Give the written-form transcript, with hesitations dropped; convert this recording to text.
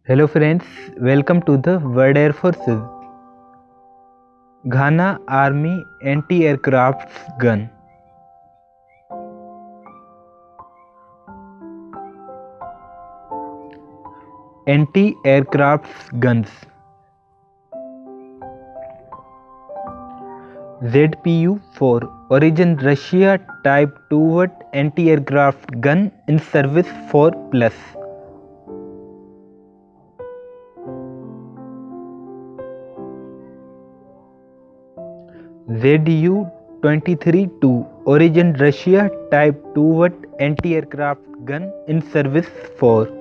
Hello friends, welcome to the World Air Forces. Ghana Army Anti-Aircraft Gun. Anti-aircraft guns. ZPU-4 Origin Russia Type 2-watt anti-aircraft gun in service 4+. ZU-23-2 Origin Russia Type 2-watt anti-aircraft gun in service 4.